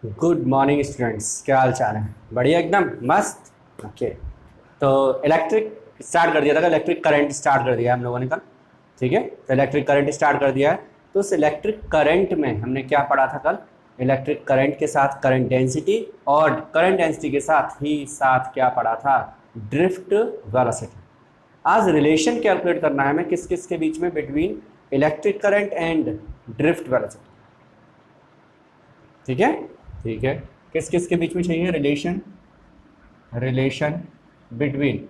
Good morning students, क्या हाल चाल है? बढ़िया, एकदम मस्त। ओके, तो इलेक्ट्रिक स्टार्ट कर दिया था, इलेक्ट्रिक करंट स्टार्ट कर दिया हम लोगों ने कल। ठीक है, तो इलेक्ट्रिक करंट स्टार्ट कर दिया है। तो उस इलेक्ट्रिक करंट में हमने क्या पढ़ा था कल? इलेक्ट्रिक करंट के साथ करंट डेंसिटी, और करंट डेंसिटी के साथ क्या पढ़ा था? Drift velocity. आज रिलेशन कैलकुलेट करना है हमें किस किस के बीच में, between electric current and drift velocity. ठीक है, ठीक है। किस किस के बीच में चाहिए relation? Relation between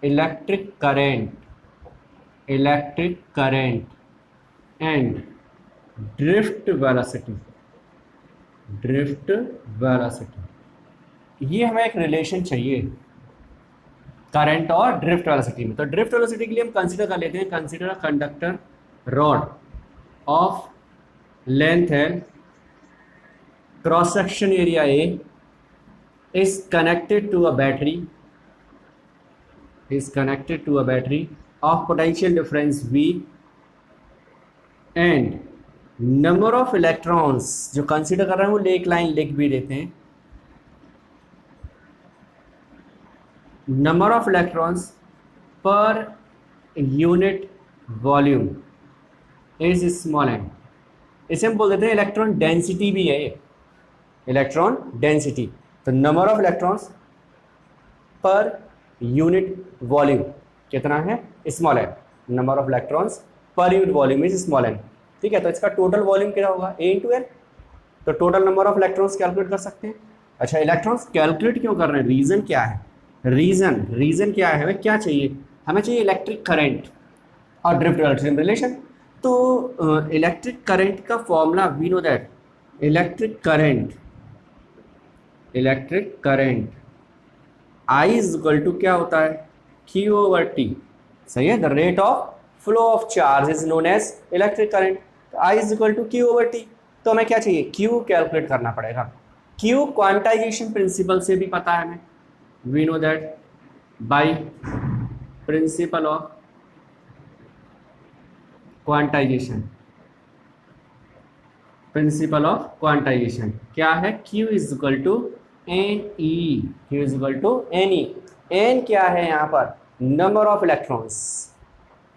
electric current and drift velocity. ये हमें एक रिलेशन चाहिए करंट और ड्रिफ्ट वेलोसिटी में। तो ड्रिफ्ट वेलोसिटी के लिए हम कंसीडर कर लेते हैं, consider a conductor rod of length L, cross section area A is connected to a battery of potential difference V, and number of electrons जो कंसीडर कर रहे हैं वो एक लाइन लिख भी देते हैं। Number of electrons per unit volume is small N. इसे हम बोल देते हैं इलेक्ट्रॉन डेंसिटी भी है, इलेक्ट्रॉन डेंसिटी। तो number of electrons per unit volume कितना है? Small N. Number of electrons per unit volume is small N. ठीक है, तो इसका टोटल वॉल्यूम क्या होगा? A into N. तो total number of electrons calculate कर सकते हैं। अच्छा, इलेक्ट्रॉन्स कैलकुलेट क्यों कर रहे हैं? रीजन क्या है? रीजन क्या है? हमें क्या चाहिए? हमें चाहिए इलेक्ट्रिक करंट और ड्रिफ्ट वेलोसिटी रिलेशन। तो इलेक्ट्रिक करंट का formula we know that electric current I is equal to क्या होता है? Q over T। सही है, the rate of flow of charge is known as electric current. I is equal to Q over T। तो हमें क्या चाहिए? Q calculate करना पड़ेगा। Q क्वांटाइजेशन प्रिंसिपल से भी पता है हमें, we know that by principle of quantization क्या है? Q is equal to NE। N क्या है यहाँ पर? Number of electrons.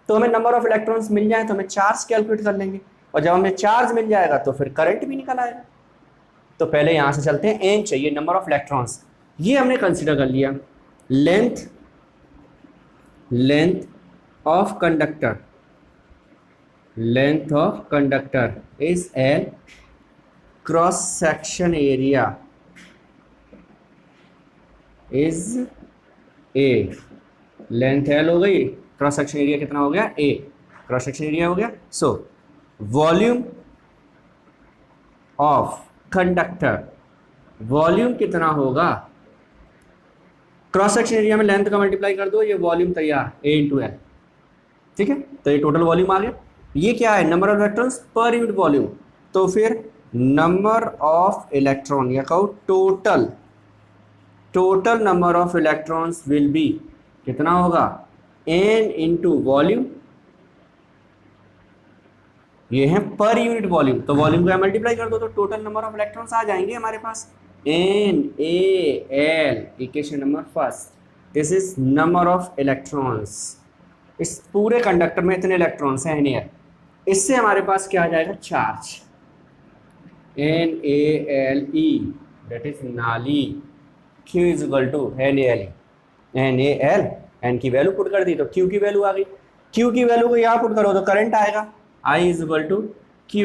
तो हमें नंबर ऑफ इलेक्ट्रॉन्स मिल जाए तो हमें चार्ज कैलकुलेट कर लेंगे, और जब हमें चार्ज मिल जाएगा तो फिर करंट भी निकल आएगा। तो पहले यहाँ से चलते हैं, एन चाहिए, नंबर ऑफ इलेक्ट्रॉन्स। ये हमने कंसिडर कर लिया। Length of conductor is L, cross section area is a. Length L हो गई, क्रॉस सेक्शन एरिया कितना हो गया? ए। क्रॉस सेक्शन एरिया हो गया। So volume of conductor, volume कितना होगा? क्रॉस सेक्शन एरिया में लेंथ का मल्टीप्लाई कर दो, ये वॉल्यूम तैयार, ए इंटू एल। ठीक है, तो ये टोटल वॉल्यूम आ गया। ये क्या है? Number of electrons per unit volume. तो फिर नंबर ऑफ इलेक्ट्रॉन या कहो total number of electrons will be कितना होगा? N into volume. ये है पर यूनिट वॉल्यूम, तो वॉल्यूम को मल्टीप्लाई कर दो तो टोटल नंबर ऑफ इलेक्ट्रॉन्स आ जाएंगे हमारे पास। N A L, equation number first, this is number of electrons. इस पूरे कंडक्टर में इतने इलेक्ट्रॉन्स हैं एन। इससे हमारे पास क्या आ जाएगा? Charge. N A L E, that is नाली। Q is equal to N A L. N की वैल्यू पुट कर दी तो Q की वैल्यू आ गई। Q की वैल्यू को यहाँ पुट करो तो करंट आएगा। I is equal to Q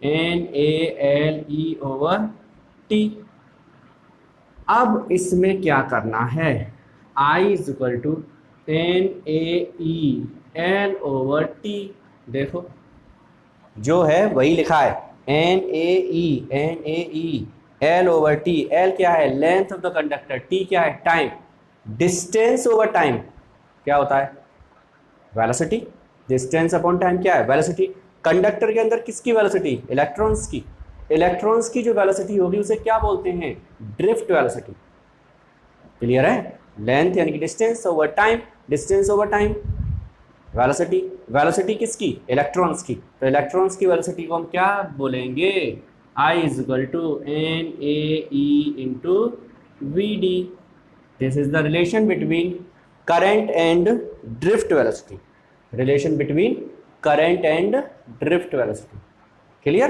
N A L E over T। अब इसमें क्या करना है? I is equal to N A E L over T। देखो जो है वही लिखा है, N A E L over T. L क्या है? Length of the conductor. T क्या है? टाइम। डिस्टेंस ओवर टाइम क्या होता है? वेलोसिटी। डिस्टेंस अपॉन टाइम क्या है? वेलोसिटी। कंडक्टर के अंदर किसकी वेलोसिटी? इलेक्ट्रॉन्स की। इलेक्ट्रॉन्स की जो वेलोसिटी होगी उसे क्या बोलते हैं? Drift velocity. क्लियर है? लेंथ यानी कि distance over time, distance over time velocity. Velocity किसकी? इलेक्ट्रॉन्स की। तो इलेक्ट्रॉन्स की वेलोसिटी को हम क्या बोलेंगे? I is equal to NAE into VD. This is the relation between current and drift velocity. Relation between current and drift velocity. Clear?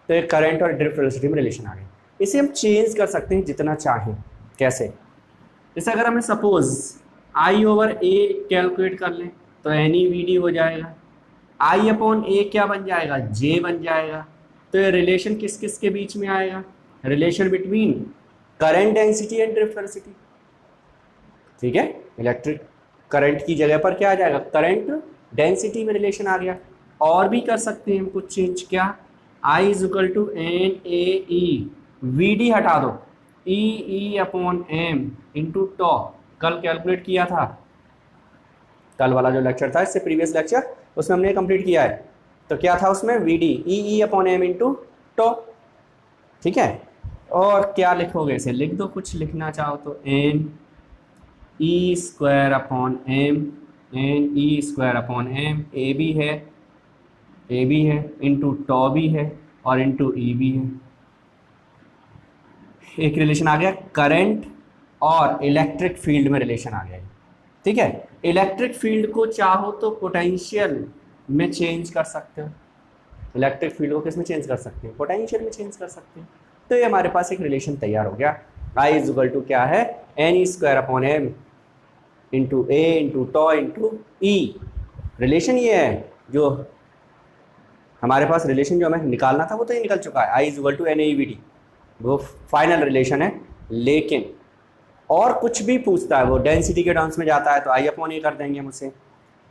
तो ये करंट और ड्रिफ्ट वेलोसिटी में रिलेशन आ गया। इसे हम चेंज कर सकते हैं जितना चाहें। कैसे? जैसे अगर हमें suppose I over A calculate कर लें तो एन ई वी डी हो जाएगा। आई अपॉन ए क्या बन जाएगा? जे बन जाएगा। तो ये रिलेशन किस किस के बीच में आएगा? Relation between current density and drift velocity. ठीक है, इलेक्ट्रिक करंट की जगह पर क्या आ जाएगा? करंट डेंसिटी में रिलेशन आ गया। और भी कर सकते हैं हम कुछ चेंज। क्या? I is equal to N A E, V D हटा दो, E E upon M into tau. कल कैलकुलेट किया था, कल वाला जो लेक्चर था इससे प्रीवियस लेक्चर, उसमें हमने कंप्लीट किया है। तो क्या था उसमें? V D E E upon M into tau. ठीक है, और क्या लिखोगे? इसे लिख दो, कुछ लिखना चाहो तो N E square upon M, N E square upon M, A भी है, ए भी है, इंटू टॉ भी है और इंटू ई भी है। एक रिलेशन आ गया करंट और इलेक्ट्रिक फील्ड में रिलेशन आ गया। ठीक है, इलेक्ट्रिक फील्ड को चाहो तो पोटेंशियल में चेंज कर सकते हो। इलेक्ट्रिक फील्ड को किस में चेंज कर सकते हैं? पोटेंशियल में चेंज कर सकते हैं। तो ये हमारे पास एक रिलेशन तैयार हो गया। आई इज इक्वल टू क्या है? N E square upon M into A into tau into E. Relation ये है जो हमारे पास, रिलेशन जो हमें निकालना था वो तो ये निकल चुका है। I is equal to N A V D, वो फाइनल रिलेशन है। लेकिन और कुछ भी पूछता है, वो डेंसिटी के टर्म्स में जाता है तो आई अपॉन ए कर देंगे हम उसे।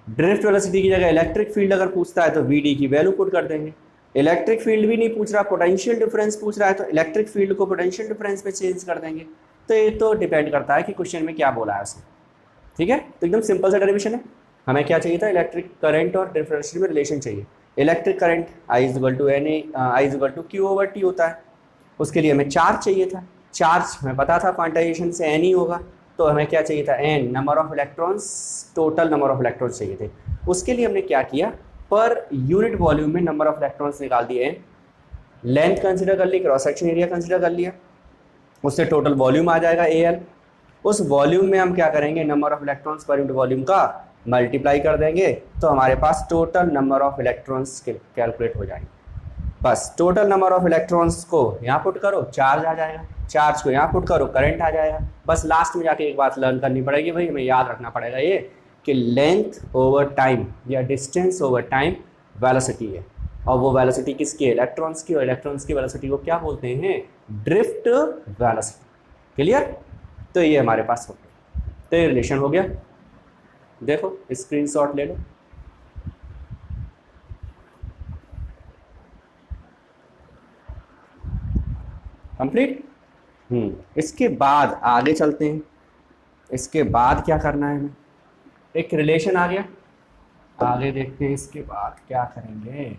ड्रिफ्ट वेलोसिटी की जगह इलेक्ट्रिक फील्ड अगर पूछता है तो वी डी की वैल्यू पुट कर देंगे। इलेक्ट्रिक फील्ड भी नहीं पूछ रहा, पोटेंशियल डिफरेंस पूछ रहा है तो इलेक्ट्रिक फील्ड को पोटेंशियल डिफरेंस पे चेंज कर देंगे। तो ये तो डिपेंड करता है कि क्वेश्चन में क्या बोला है उसने। ठीक है, तो एकदम सिंपल सा डेरिवेशन है। हमें क्या चाहिए था? इलेक्ट्रिक करंट और ड्रिफ्ट वेलोसिटी में रिलेशन चाहिए। Electric current I is equal to N A, I is equal to Q over T होता है। उसके लिए हमें चार्ज चाहिए था। चार्ज हमें पता था क्वांटाइजेशन से एन ही होगा, तो हमें क्या चाहिए था? N, number of electrons, total number of electrons चाहिए थे। उसके लिए हमने क्या किया? पर यूनिट वॉल्यूम में नंबर ऑफ इलेक्ट्रॉन्स निकाल दिए एन, लेंथ कंसिडर कर ली, क्रॉस सेक्शन एरिया कंसिडर कर लिया, उससे टोटल वॉल्यूम आ जाएगा ए एल। उस वॉल्यूम में हम क्या करेंगे? Number of electrons per unit volume का मल्टीप्लाई कर देंगे, तो हमारे पास total number of electrons calculate हो जाएंगे। बस टोटल नंबर ऑफ इलेक्ट्रॉन्स को यहाँ पुट करो, चार्ज आ जाएगा, चार्ज को यहाँ पुट करो, करंट आ जाएगा। बस लास्ट में जाके एक बात लर्न करनी पड़ेगी भाई, हमें याद रखना पड़ेगा ये कि लेंथ ओवर टाइम या डिस्टेंस ओवर टाइम वेलोसिटी है, और वो वेलोसिटी किसकी है? इलेक्ट्रॉन्स की। और इलेक्ट्रॉन्स की वेलोसिटी को क्या बोलते हैं? Drift velocity. क्लियर? तो ये हमारे पास हो गया, तो ये रिलेशन हो गया। देखो स्क्रीनशॉट ले लो। कंप्लीट। इसके बाद आगे चलते हैं। इसके बाद क्या करना है हमें? एक रिलेशन आ गया, आगे देखते हैं इसके बाद क्या करेंगे।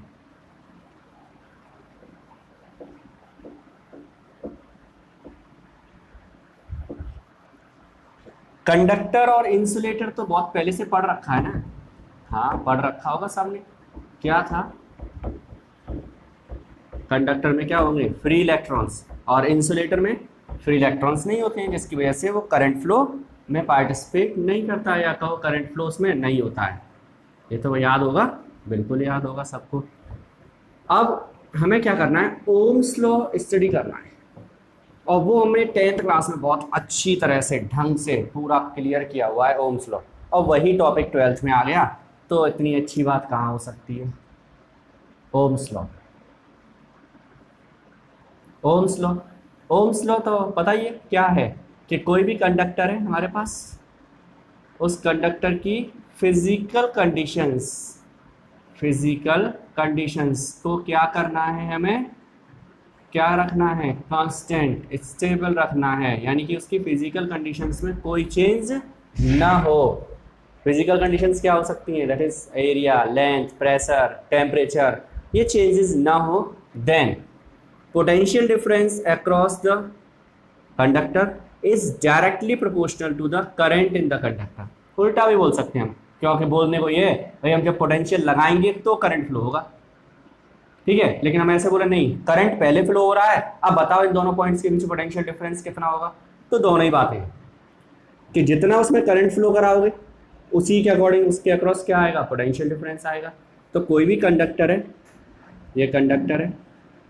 कंडक्टर और इंसुलेटर तो बहुत पहले से पढ़ रखा है ना? हाँ, पढ़ रखा होगा सबने। क्या था? कंडक्टर में क्या होंगे? फ्री इलेक्ट्रॉन्स, और इंसुलेटर में फ्री इलेक्ट्रॉन्स नहीं होते हैं, जिसकी वजह से वो करंट फ्लो में पार्टिसिपेट नहीं करता है, या कहो करंट फ्लो उसमें नहीं होता है। ये तो याद होगा, बिल्कुल याद होगा सबको। अब हमें क्या करना है? ओम्स लॉ स्टडी करना है, और वो हमने 10th क्लास में बहुत अच्छी तरह से ढंग से पूरा क्लियर किया हुआ है ओम्स लॉ, और वही टॉपिक 12th में आ गया, तो इतनी अच्छी बात कहाँ हो सकती है? Ohm's law. Ohm's law, Ohm's law तो पता ही है क्या है, कि कोई भी कंडक्टर है हमारे पास, उस कंडक्टर की फिजिकल कंडीशंस को क्या करना है? हमें क्या रखना है? कांस्टेंट, स्टेबल रखना है, यानी कि उसकी फिजिकल कंडीशंस में कोई चेंज ना हो। फिजिकल कंडीशंस क्या हो सकती हैं? That is area, length, pressure, temperature, ये चेंजेस ना हो। Then potential difference across the conductor is directly proportional to the current in the conductor. उल्टा भी बोल सकते हैं हम, क्योंकि बोलने को ये भाई, हम जब पोटेंशियल लगाएंगे तो करंट फ्लो होगा, ठीक है, लेकिन हम ऐसे बोले नहीं, करंट पहले फ्लो हो रहा है, अब बताओ इन दोनों पॉइंट्स के बीच पोटेंशियल डिफरेंस कितना होगा। तो दोनों ही बातें हैं कि जितना उसमें करंट फ्लो कराओगे उसी के अकॉर्डिंग उसके अक्रॉस क्या आएगा, पोटेंशियल डिफरेंस आएगा। तो कोई भी कंडक्टर है, ये कंडक्टर है,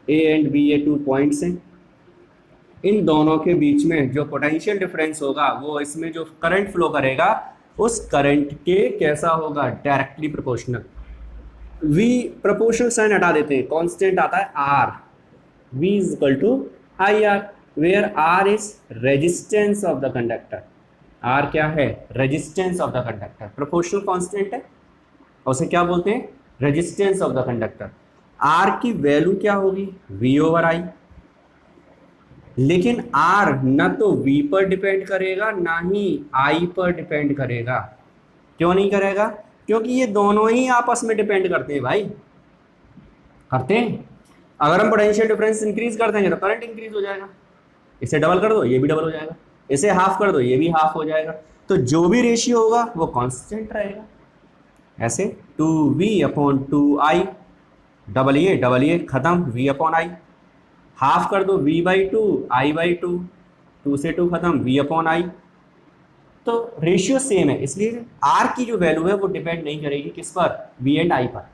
ए एंड बी, ये 2 पॉइंट्स हैं, इन दोनों के बीच में जो पोटेंशियल डिफरेंस होगा वो इसमें जो करंट फ्लो करेगा उस करंट के कैसा होगा, directly proportional. v proportional sign हटा देते हैं, कांस्टेंट आता है r, v is equal to I R, where r is resistance of the conductor. r क्या है, resistance of the conductor, proportional constant है और उसे क्या बोलते हैं, resistance of the conductor. r की वैल्यू क्या होगी, v ओवर i, लेकिन r न तो v पर डिपेंड करेगा ना ही i पर डिपेंड करेगा। क्यों नहीं करेगा, क्योंकि ये दोनों ही आपस में डिपेंड करते हैं भाई, करते हैं। अगर हम पोटेंशियल डिफरेंस इंक्रीज कर देंगे तो करंट इंक्रीज हो जाएगा, इसे डबल कर दो ये भी डबल हो जाएगा, इसे हाफ कर दो ये भी हाफ हो जाएगा, तो जो भी रेशियो होगा वो कांस्टेंट रहेगा। ऐसे 2v/2i, डबल ये खत्म, v/i, हाफ कर दो v/2, i/2, 2 से 2 खत्म, v/i। तो रेशियो सेम है, इसलिए r की जो वैल्यू है वो डिपेंड नहीं करेगी किस पर, v एंड i पर।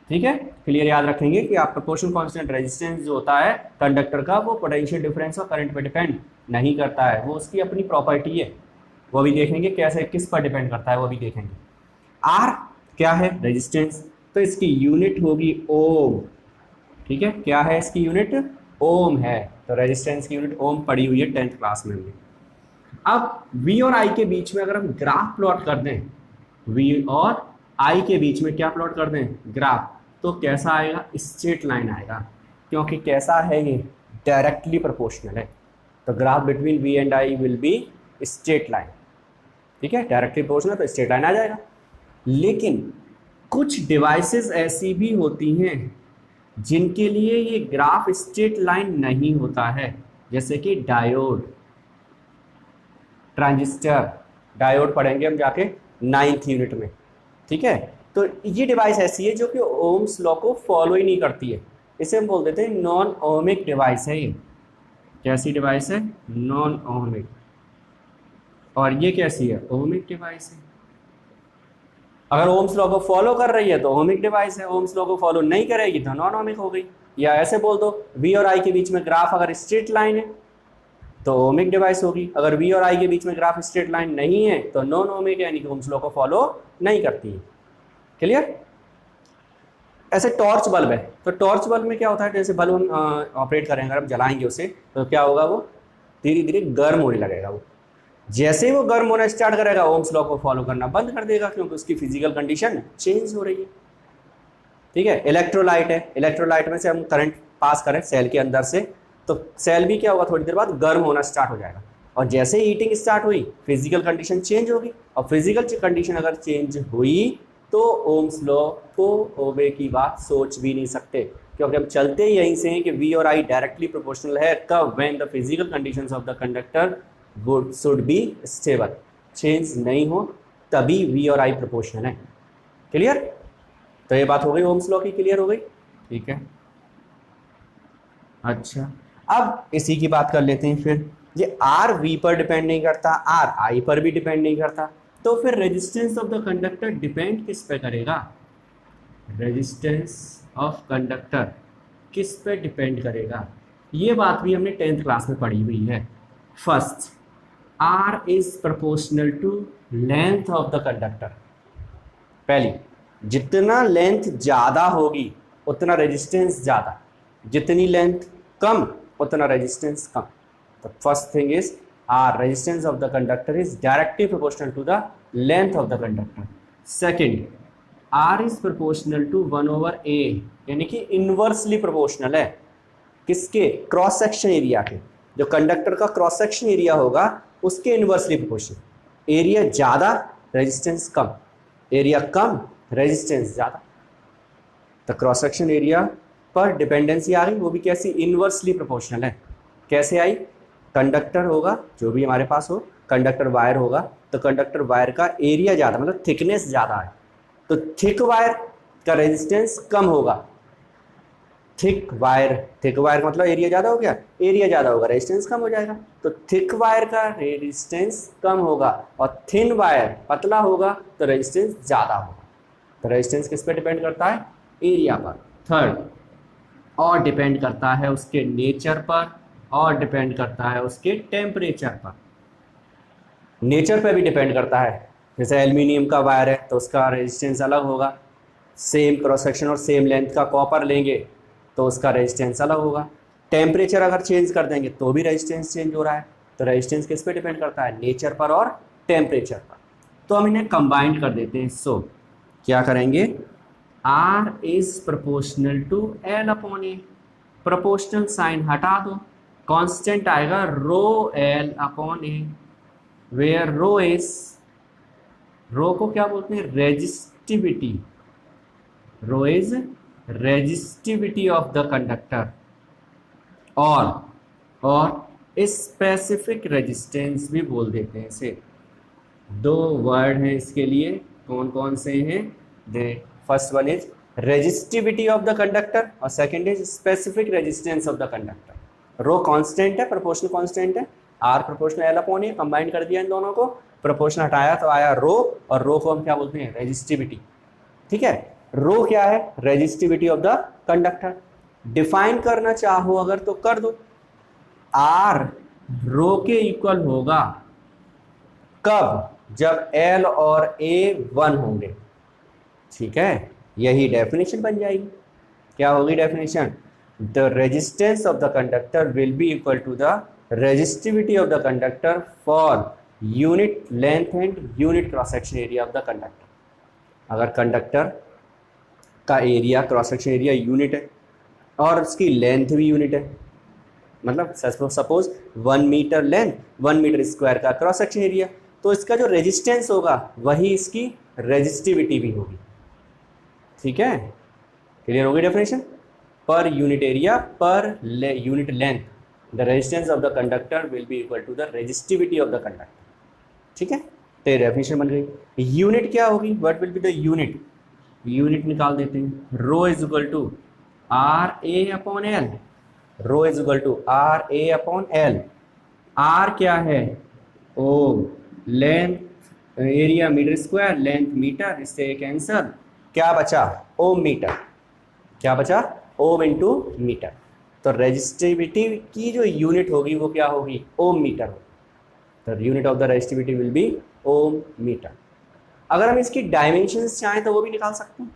ठीक है, क्लियर, याद रखेंगे कि आप प्रोपोर्शनल कांस्टेंट रेजिस्टेंस जो होता है कंडक्टर का वो पोटेंशियल डिफरेंस और करंट पर डिपेंड नहीं करता है, वो उसकी अपनी प्रॉपर्टी है, वो भी देखेंगे कैसे किस पर डिपेंड करता है, वो भी देखेंगे। r क्या है, रेजिस्टेंस, तो इसकी यूनिट होगी ओम। ठीक है, क्या है इसकी यूनिट, ओम है, तो रेजिस्टेंस की यूनिट ओम पड़ी हुई है 10th क्लास में हमने। अब v और i के बीच में अगर हम ग्राफ प्लॉट कर दें, v और i के बीच में क्या प्लॉट कर दें, ग्राफ, तो कैसा आएगा, स्ट्रेट लाइन आएगा, क्योंकि कैसा है ये, डायरेक्टली प्रोपोर्शनल है, तो graph between v and i will be straight line. ठीक है, डायरेक्टली प्रोपोर्शनल तो स्ट्रेट लाइन आ जाएगा। लेकिन कुछ डिवाइसेस ऐसी भी होती हैं जिनके लिए ये ग्राफ स्ट्रेट लाइन नहीं होता है, जैसे कि डायोड, ट्रांजिस्टर, डायोड पढ़ेंगे हम जाके 9th यूनिट में। ठीक है, तो ये डिवाइस ऐसी है जो कि ओम्स लॉ को फॉलो ही नहीं करती है, इसे हम बोल देते हैं नॉन ओमिक डिवाइस है ये। कैसी डिवाइस है, नॉन ओमिक, और ये कैसी है, ओमिक डिवाइस है। अगर ओम्स लॉ को फॉलो कर रही है तो ओमिक डिवाइस है, ओम्स लॉ को फॉलो नहीं करेगी तो नॉन ओमिक हो गई। या ऐसे बोल दो, v और i के बीच में ग्राफ अगर स्ट्रेट लाइन है तो ओमिक डिवाइस होगी, अगर v और i के बीच में ग्राफ स्ट्रेट लाइन नहीं है तो नॉन ओमिक, यानी कि ओम्स लॉ को फॉलो नहीं करती है। क्लियर। ऐसे टॉर्च बल्ब है, तो टॉर्च बल्ब में क्या होता है, जैसे बल्ब हम ऑपरेट करेंगे, अगर हम जलाएंगे उसे तो क्या होगा, वो धीरे धीरे गर्म होने लगेगा। वो जैसे ही वो गर्म होना स्टार्ट करेगा ओम्स लॉ को फॉलो करना बंद कर देगा, क्योंकि उसकी फिजिकल कंडीशन चेंज हो रही है। ठीक है, इलेक्ट्रोलाइट है, इलेक्ट्रोलाइट में से हम करंट पास करें सेल के अंदर से, तो सेल भी क्या होगा, थोड़ी देर बाद गर्म होना स्टार्ट हो जाएगा, और जैसे ही हीटिंग स्टार्ट हुई फिजिकल कंडीशन चेंज होगी, और फिजिकल कंडीशन अगर चेंज हुई तो ओम्स लॉ को ओबे की बात सोच भी नहीं सकते, क्योंकि हम चलते ही यहीं से हैं कि v और i डायरेक्टली प्रोपोर्शनल है कब, when the physical conditions of the conductor would should be stable, change नहीं हो तभी v और i प्रोपोर्शनल है। क्लियर, तो ये बात हो गई ओम्स लॉ की, क्लियर हो गई। ठीक है, अच्छा अब इसी की बात कर लेते हैं फिर, ये r v पर डिपेंड नहीं करता, r i पर भी डिपेंड नहीं करता, तो फिर resistance of the conductor depend किस पे करेगा, रेजिस्टेंस ऑफ कंडक्टर किस पे डिपेंड करेगा, ये बात भी हमने 10th क्लास में पढ़ी हुई है। First, r is proportional to length of the conductor. पहली, जितना लेंथ ज़्यादा होगी उतना रेजिस्टेंस ज़्यादा, जितनी लेंथ कम उतना रेजिस्टेंस कम। तो first thing is r resistance of the conductor is directly proportional to the length of the conductor. Second, r is proportional to 1 over a, यानी कि इनवर्सली प्रोपोर्शनल है किसके, क्रॉस सेक्शन एरिया के, जो conductor का cross section area होगा उसके inversely proportional. Area ज़्यादा रेजिस्टेंस कम, एरिया कम रेजिस्टेंस ज़्यादा, तो क्रॉस सेक्शन एरिया पर डिपेंडेंसी आ गई, वो भी कैसी, इनवर्सली प्रोपोर्शनल है। कैसे आई, कंडक्टर होगा जो भी हमारे पास हो, कंडक्टर वायर होगा, तो कंडक्टर वायर का एरिया ज़्यादा मतलब थिकनेस ज़्यादा है, तो थिक वायर का रेजिस्टेंस कम होगा, थिक वायर, थिक वायर का मतलब एरिया ज़्यादा हो गया, एरिया ज़्यादा होगा रेजिस्टेंस कम हो जाएगा, तो थिक वायर का रेजिस्टेंस कम होगा और थिन वायर पतला होगा तो रेजिस्टेंस ज़्यादा होगा। तो रेजिस्टेंस किस पे डिपेंड करता है? एरिया पर। थर्ड, और डिपेंड करता है उसके नेचर पर, और डिपेंड करता है उसके टेम्परेचर पर। नेचर पे भी डिपेंड करता है, जैसे एल्यूमिनियम का वायर है तो उसका रेजिस्टेंस अलग होगा, सेम क्रॉस सेक्शन और सेम लेंथ का कॉपर लेंगे तो उसका रेजिस्टेंस अलग होगा। टेम्परेचर अगर चेंज कर देंगे तो भी रेजिस्टेंस चेंज हो रहा है। तो रेजिस्टेंस किस पे डिपेंड करता है? नेचर पर और टेम्परेचर पर। तो हम इन्हें कंबाइंड कर देते हैं। सो क्या करेंगे? R is proportional to L upon A, proportional sign हटा दो, कांस्टेंट आएगा rho L upon A, where rho को क्या बोलते हैं? Resistivity. Rho is resistivity of the conductor, और स्पेसिफिक रेजिस्टेंस भी बोल देते हैं इसे। दो वर्ड हैं इसके लिए, कौन कौन से हैं? They first one is resistivity of the conductor और second is specific resistance of the conductor. Rho constant है, प्रोपोर्शनल कांस्टेंट है, R proportional L upon A, combine कर दिया इन दोनों को, प्रोपोर्शनल हटाया तो आया रो, और रो को हम क्या बोलते हैं? रेजिस्टिविटी। ठीक है, रो क्या है? Resistivity of the conductor. Define करना चाहो अगर तो कर दो, आर रो के इक्वल होगा कब? जब एल और ए 1 होंगे। ठीक है, यही डेफिनेशन बन जाएगी। क्या होगी definition? The resistance of the conductor will be equal to the resistivity of the conductor for unit length and unit cross section area of the conductor. अगर कंडक्टर का area, cross section area unit है और उसकी length भी unit है, मतलब suppose 1 metre length, 1 metre square का cross section area, तो इसका जो रेजिस्टेंस होगा वही इसकी रेजिस्टिविटी भी होगी। ठीक है, क्लियर होगी definition? Per unit area per unit length the resistance of the conductor will be equal to the resistivity of the conductor. ठीक है, तो ये डेफिनेशन बन गई। यूनिट क्या होगी? What will be the unit? Unit निकाल देते हैं। Rho is equal to R A upon L, rho is equal to R A upon L. R क्या है? Ohm, length area metre square, length metre, इससे cancel, क्या बचा? Ohm metre. क्या बचा? Ohm into metre. तो रेजिस्टिविटी की जो यूनिट होगी वो क्या होगी? ओम मीटर होगी। तो unit of the resistivity will be ohm metre. अगर हम इसकी डायमेंशंस चाहें तो वो भी निकाल सकते हैं।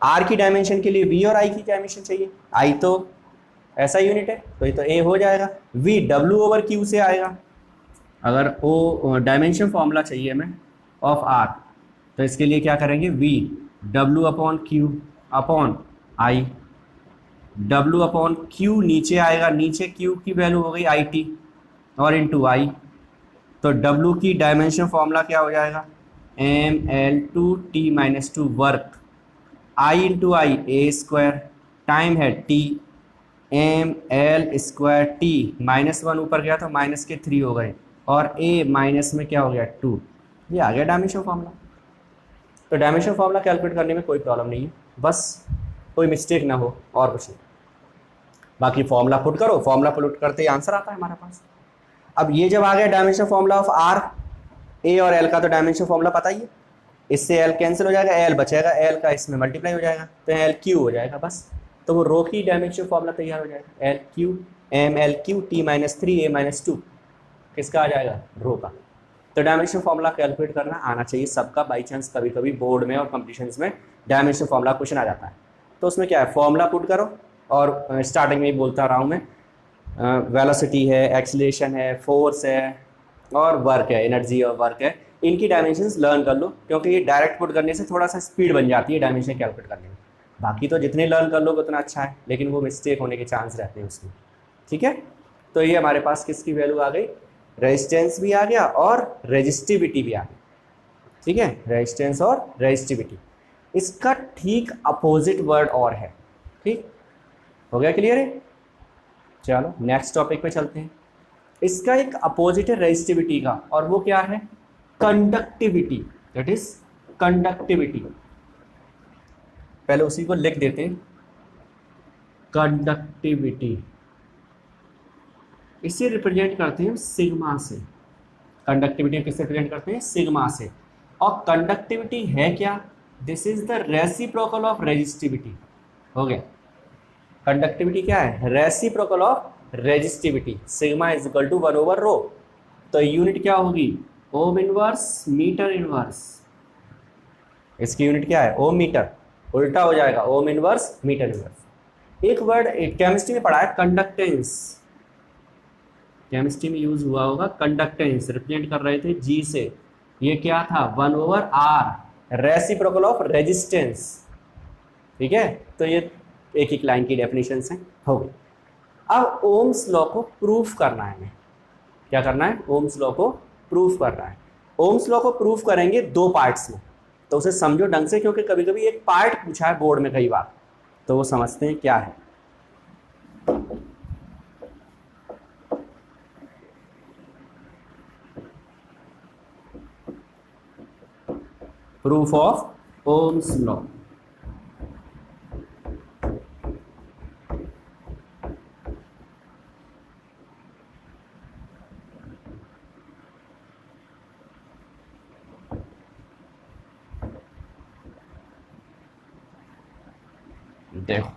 आर की डायमेंशन के लिए वी और आई की डायमेंशन चाहिए। आई तो ऐसा यूनिट है तो ये तो ए हो जाएगा, वी डब्ल्यू ओवर क्यू से आएगा। अगर ओ डायमेंशन फॉर्मूला चाहिए हमें ऑफ आर, तो इसके लिए क्या करेंगे? V W upon Q upon I, W upon Q नीचे आएगा, नीचे क्यू की वैल्यू हो गई आई टी और इंटू आई। तो डब्ल्यू की डायमेंशन फॉर्मूला क्या हो जाएगा? M L two T minus two work, I into I A square, time है T, M L square T, -1 ऊपर गया तो माइनस के 3 हो गए, और ए माइनस में क्या हो गया? 2। ये आ गया डायमेंशन फार्मूला। तो डायमेंशन फार्मूला कैलकुलेट करने में कोई प्रॉब्लम नहीं है, बस कोई मिस्टेक ना हो और कुछ नहीं। बाकी फॉर्मूला पुट करो, फॉर्मूला पुट करते ही आंसर आता है हमारे पास। अब ये जब आ गया डायमेंशन फॉर्मूला ऑफ आर, ए और एल का, तो डायमेंशन फॉर्मूला पता ही है, इससे एल कैंसिल हो जाएगा, एल बचेगा, एल का इसमें मल्टीप्लाई हो जाएगा तो एल क्यू हो जाएगा बस। तो वो रो की डायमेंशन फॉर्मूला तैयार हो जाएगा, L Q M L Q T -3 A -2, किसका आ जाएगा? रो का। तो डायमेंशन फॉर्मूला कैलकुलेट करना आना चाहिए सबका। बाई चांस कभी कभी बोर्ड में और कॉम्पिटिशन्स में डायमेंशन फॉर्मूला क्वेश्चन आ जाता है, तो उसमें क्या है? फॉर्मूला पुट करो, और स्टार्टिंग में ही बोलता रहा हूँ मैं, वेलोसिटी है, एक्सीलरेशन है, फोर्स है, और वर्क है, एनर्जी और वर्क है, इनकी डायमेंशंस लर्न कर लो, क्योंकि ये डायरेक्ट पुट करने से थोड़ा सा स्पीड बन जाती है डायमेंशन कैलकुलेट करने में। बाकी तो जितने लर्न कर लोगे उतना अच्छा है, लेकिन वो मिस्टेक होने के चांस रहते हैं उसमें। ठीक है, तो ये हमारे पास किसकी वैल्यू आ गई? रेजिस्टेंस भी आ गया और रेजिस्टिविटी भी आ गई। ठीक है, रेजिस्टेंस और रेजिस्टिविटी। इसका ठीक अपोजिट वर्ड और है। ठीक हो गया, क्लियर है? चलो नेक्स्ट टॉपिक पे चलते हैं। इसका एक अपोजिट है रेजिस्टिविटी का, और वो क्या है? कंडक्टिविटी। That is conductivity. पहले उसी को लिख देते हैं। कंडक्टिविटी, इसे रिप्रेजेंट करते हैं सिग्मा से। कंडक्टिविटी किससे रिप्रेजेंट करते हैं? सिग्मा से। और कंडक्टिविटी है क्या? This is the reciprocal of resistivity. हो गया, कंडक्टिविटी क्या है? Reciprocal of resistivity. Sigma is equal to 1/रो। तो यूनिट क्या होगी? Ohm inverse metre inverse. इसकी यूनिट क्या है? Ohm metre. उल्टा हो जाएगा, ओम इनवर्स मीटर इनवर्स। एक वर्ड केमिस्ट्री में पढ़ा है, कंडक्टेंस। केमिस्ट्री में यूज हुआ होगा कंडक्टेंस, रिप्रेजेंट कर रहे थे जी से। ये क्या था? 1/r, reciprocal of resistance. ठीक है, तो ये एक एक लाइन की डेफिनेशन है, हो गई। अब ओम्स लॉ को प्रूफ करना है हमें। क्या करना है? ओम्स लॉ को प्रूफ करना है। ओम्स लॉ को प्रूफ करेंगे दो पार्ट्स में, तो उसे समझो ढंग से, क्योंकि कभी कभी एक पार्ट पूछा है बोर्ड में कई बार, तो वो समझते हैं क्या है। Proof of Ohm's law. देखो,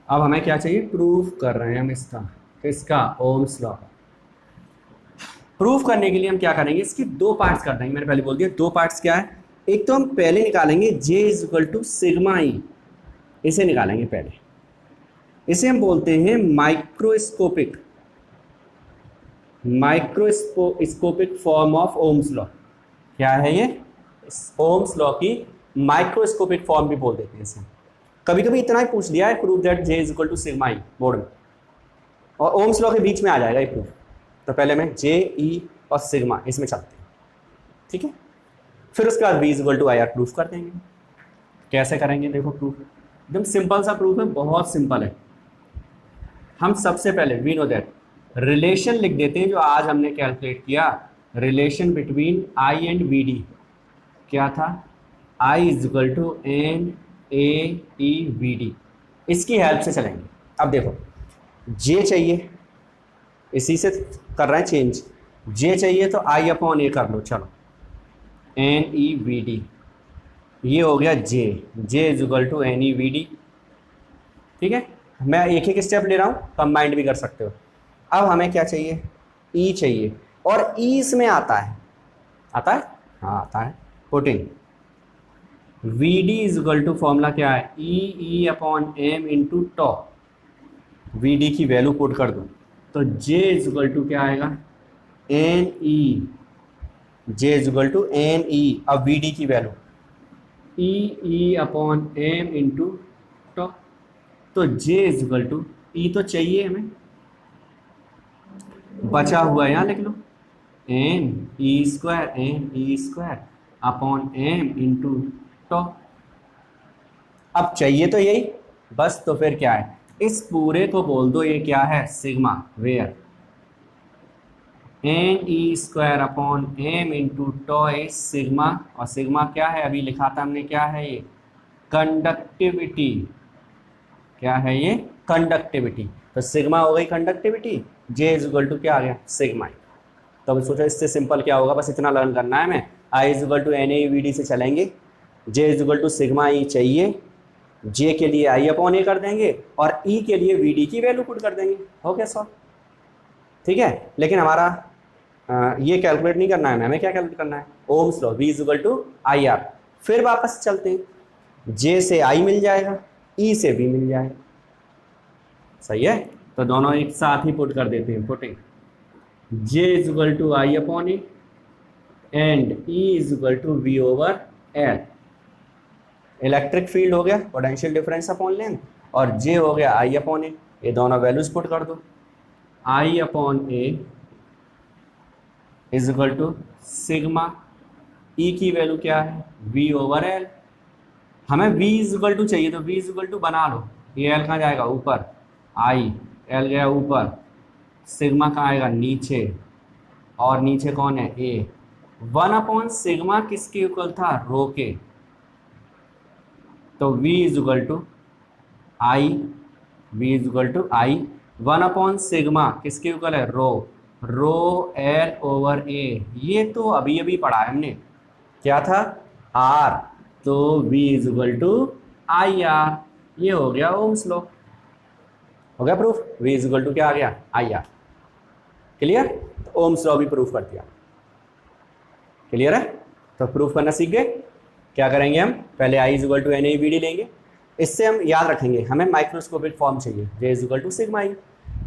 अब हमें क्या चाहिए? प्रूफ कर रहे हैं हम इसका। किसका? Ohm's law. प्रूफ करने के लिए हम क्या करेंगे? इसके दो पार्ट्स कर देंगे। मैंने पहले बोल दिया दो पार्ट्स क्या है। एक तो हम पहले निकालेंगे J is equal to sigma E, इसे निकालेंगे पहले। इसे हम बोलते हैं microscopic form of Ohm's law. क्या है ये? ओम्स लॉ की माइक्रोस्कोपिक फॉर्म भी बोल देते हैं इसे। कभी कभी इतना ही पूछ दिया है, proof that J is equal to sigma E board में, और ओम्स लॉ के बीच में आ जाएगा ये प्रूफ। तो पहले मैं J, E और सिग्मा इसमें चलते हैं, ठीक है। फिर उसके बाद V is equal to IR proof कर देंगे। कैसे करेंगे? देखो, प्रूफ एकदम सिंपल सा प्रूफ है, बहुत सिंपल है। हम सबसे पहले वी नो दैट रिलेशन लिख देते हैं जो आज हमने कैलकुलेट किया, relation between I and VD। क्या था? I is equal to NaEVD। इसकी हेल्प से चलेंगे। अब देखो, J चाहिए, इसी से कर रहे हैं चेंज। J चाहिए तो I/A कर लो, चलो NeVD। ये हो गया J is equal to NeVD। ठीक है, मैं एक एक स्टेप ले रहा हूँ, कंबाइंड भी कर सकते हो। अब हमें क्या चाहिए? E चाहिए, और E इसमें आता है। आता है? हाँ आता है। Putting VD is equal to formula क्या है? E/m into tau. VD की वैल्यू पुट कर दो तो J इज इक्वल टू क्या आएगा? NE। J is equal to NE। अब VD की वैल्यू E/m इंटू टॉ। तो J is equal to, E तो चाहिए हमें, बचा हुआ यहाँ लिख लो, NE² upon m into tau. अब चाहिए तो यही बस, तो फिर क्या है? इस पूरे को बोल दो ये क्या है? Sigma, where NE² upon m into tau is sigma. और सिग्मा क्या है? अभी लिखा था हमने, क्या है ये? कंडक्टिविटी। क्या है ये? कंडक्टिविटी। तो सिग्मा हो गई conductivity, J is equal to क्या आ गया? सिग्मा। तो अब सोचो इससे सिंपल क्या होगा, बस इतना लर्न करना है हमें। I is equal to NaEVD से चलेंगे, J is equal to sigma E चाहिए, J के लिए I/A कर देंगे और E के लिए VD की वैल्यू पुट कर देंगे। हो गया सॉल्व, ठीक है। लेकिन हमारा ये कैलकुलेट नहीं करना है हमें क्या कैलकुलेट करना है? Ohm's law, V is equal to IR। फिर वापस चलते हैं, J से I मिल जाएगा, E से V मिल जाएगा, सही है। तो दोनों एक साथ ही पुट कर देते हैं। Putting J is equal to I/A and E is equal to V/L। Electric field हो गया पोटेंशियल डिफरेंस अपॉन लेंथ, और J हो गया I/A। ये दोनों वैल्यूज पुट कर दो। I/A is equal to sigma, E की वैल्यू क्या है? V/L। हमें V इज इक्वल टू चाहिए, तो V इज इक्वल टू बना लो। ये L कहाँ जाएगा? ऊपर, L गया ऊपर, सिग्मा कहाँ आएगा? नीचे, और नीचे कौन है? A। 1/सिग्मा किसके इक्वल था, रो के, तो V is equal to I, V is equal to I, 1/सिग्मा किसके इक्वल है, रो एल ओवर ए, ये तो अभी अभी पढ़ा है हमने, क्या था, आर, तो V is equal to I R, ये हो गया ओम्स लॉ, हो गया proof, V is equal to क्या आ गया, आई आर, क्लियर, तो ओम्स लॉ भी प्रूफ कर दिया, क्लियर है, तो प्रूफ करना सीख गए। क्या करेंगे हम, पहले I is equal to N A B D लेंगे, इससे हम याद रखेंगे हमें माइक्रोस्कोपिक फॉर्म चाहिए, J is equal to sigma E,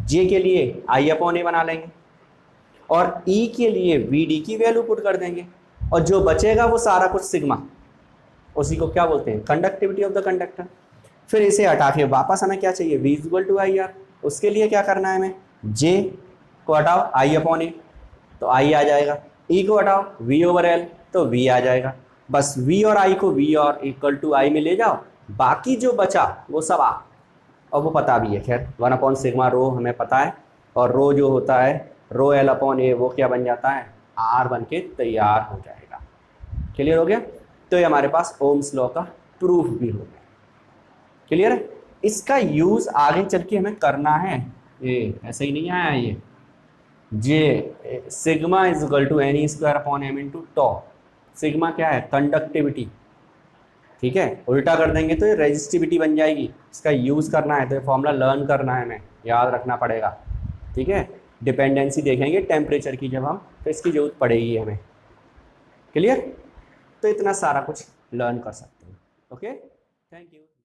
J के लिए I/A बना लेंगे और E के लिए VD की वैल्यू पुट कर देंगे, और जो बचेगा वो सारा कुछ सिग्मा, उसी को क्या बोलते हैं, कंडक्टिविटी ऑफ द कंडक्टर। फिर इसे हटा के वापस हमें क्या चाहिए, V is equal to I R, उसके लिए क्या करना है हमें, J को हटाओ I/A, तो I आ जाएगा, E को हटाओ V ओवर L, तो V आ जाएगा, बस V और I को V और इक्वल टू I में ले जाओ, बाकी जो बचा वो सब आ, और वो पता भी है, खैर 1/सिग्मा रो हमें पता है, और रो जो होता है रो L/A वो क्या बन जाता है, R बन के तैयार हो जाएगा, क्लियर हो गया, तो ये हमारे पास ओम्स लॉ का प्रूफ भी हो गया, क्लियर है। इसका यूज़ आगे चल के हमें करना है, ये ऐसे ही नहीं आया, ये J sigma is equal to N E square upon M into tau, sigma क्या है, कंडक्टिविटी, ठीक है, उल्टा कर देंगे तो ये रेजिस्टिविटी बन जाएगी, इसका यूज़ करना है तो ये फॉर्मूला लर्न करना है, हमें याद रखना पड़ेगा, ठीक है। डिपेंडेंसी देखेंगे टेम्परेचर की जब हम, तो इसकी जरूरत पड़ेगी हमें, क्लियर, तो इतना सारा कुछ लर्न कर सकते हैं, ओके, थैंक यू।